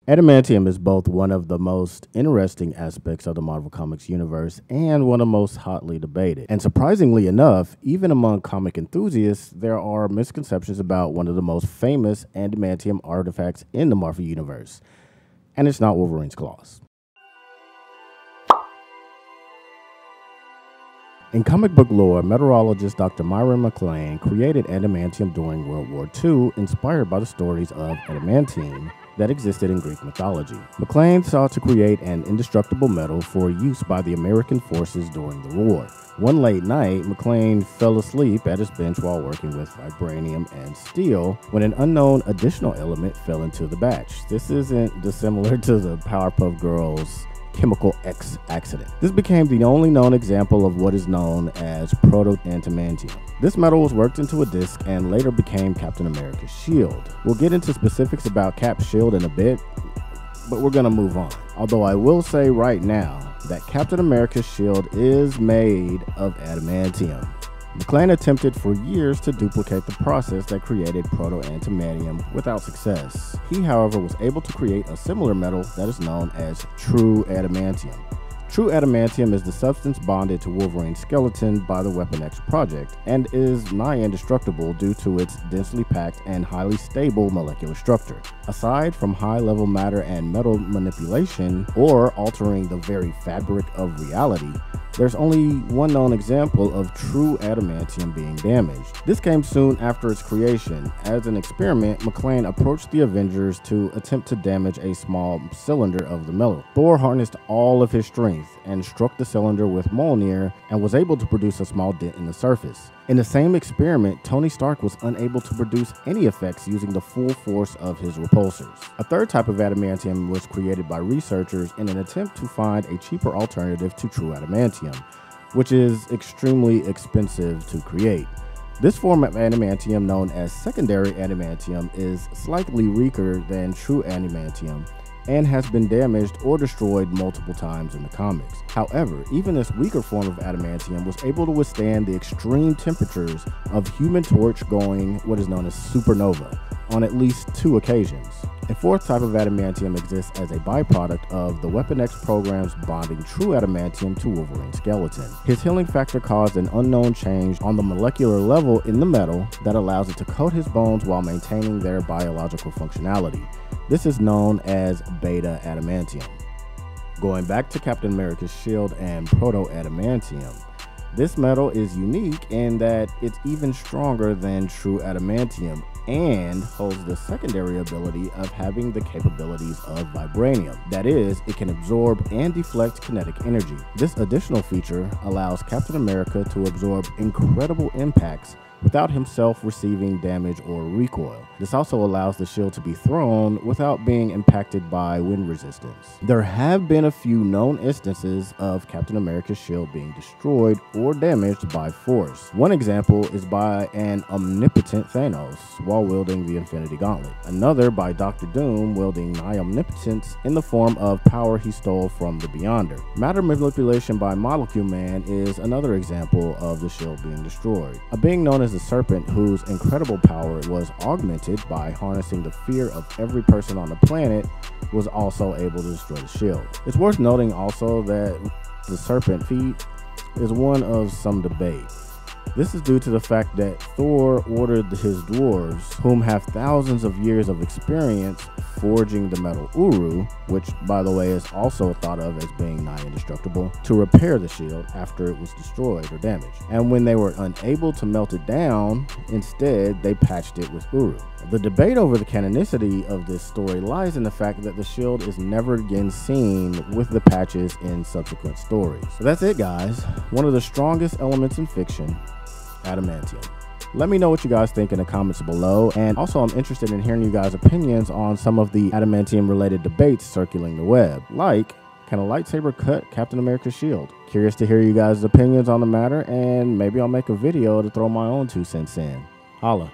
Adamantium is both one of the most interesting aspects of the Marvel Comics universe and one of the most hotly debated. And surprisingly enough, even among comic enthusiasts, there are misconceptions about one of the most famous adamantium artifacts in the Marvel universe. And it's not Wolverine's claws. In comic book lore, meteorologist Dr. Myron McLean created adamantium during World War II, inspired by the stories of Adamantium that existed in Greek mythology. McLean sought to create an indestructible metal for use by the American forces during the war. One late night, McLean fell asleep at his bench while working with vibranium and steel when an unknown additional element fell into the batch. This isn't dissimilar to the Powerpuff Girls Chemical X accident. This became the only known example of what is known as proto-adamantium. This metal was worked into a disc and later became Captain America's shield. We'll get into specifics about Cap's shield in a bit, but we're gonna move on. Although I will say right now that Captain America's shield is made of adamantium. McLean attempted for years to duplicate the process that created proto-adamantium without success. He, however, was able to create a similar metal that is known as true adamantium. True adamantium is the substance bonded to Wolverine's skeleton by the Weapon X project and is nigh indestructible due to its densely packed and highly stable molecular structure. Aside from high-level matter and metal manipulation or altering the very fabric of reality, there's only one known example of true adamantium being damaged. This came soon after its creation. As an experiment, McLean approached the Avengers to attempt to damage a small cylinder of the metal. Thor harnessed all of his strength and struck the cylinder with Mjolnir and was able to produce a small dent in the surface. In the same experiment, Tony Stark was unable to produce any effects using the full force of his repulsors. A third type of adamantium was created by researchers in an attempt to find a cheaper alternative to true adamantium, which is extremely expensive to create. This form of adamantium, known as secondary adamantium, is slightly weaker than true adamantium and has been damaged or destroyed multiple times in the comics. However, even this weaker form of adamantium was able to withstand the extreme temperatures of Human Torch going what is known as supernova on at least 2 occasions. A fourth type of adamantium exists as a byproduct of the Weapon X program's bonding true adamantium to Wolverine's skeleton. His healing factor caused an unknown change on the molecular level in the metal that allows it to coat his bones while maintaining their biological functionality. This is known as beta adamantium. Going back to Captain America's shield and proto-adamantium, this metal is unique in that it's even stronger than true adamantium and holds the secondary ability of having the capabilities of vibranium. That is, it can absorb and deflect kinetic energy. This additional feature allows Captain America to absorb incredible impacts without himself receiving damage or recoil. This also allows the shield to be thrown without being impacted by wind resistance. There have been a few known instances of Captain America's shield being destroyed or damaged by force. One example is by an omnipotent Thanos while wielding the Infinity Gauntlet. Another by Dr. Doom wielding nigh omnipotence in the form of power he stole from the Beyonder. Matter manipulation by Molecule Man is another example of the shield being destroyed. A being known as the Serpent, whose incredible power was augmented by harnessing the fear of every person on the planet, was also able to destroy the shield. It's worth noting also that the Serpent feat is one of some debate. This is due to the fact that Thor ordered his dwarves, whom have thousands of years of experience forging the metal Uru, which by the way is also thought of as being nigh indestructible, to repair the shield after it was destroyed or damaged. And when they were unable to melt it down, instead they patched it with Uru. The debate over the canonicity of this story lies in the fact that the shield is never again seen with the patches in subsequent stories. So that's it, guys. One of the strongest elements in fiction, adamantium. Let me know what you guys think in the comments below, and also I'm interested in hearing you guys' opinions on some of the adamantium related debates circling the web, like, can a lightsaber cut Captain America's shield? Curious to hear you guys' opinions on the matter, and maybe I'll make a video to throw my own 2 cents in. Holla.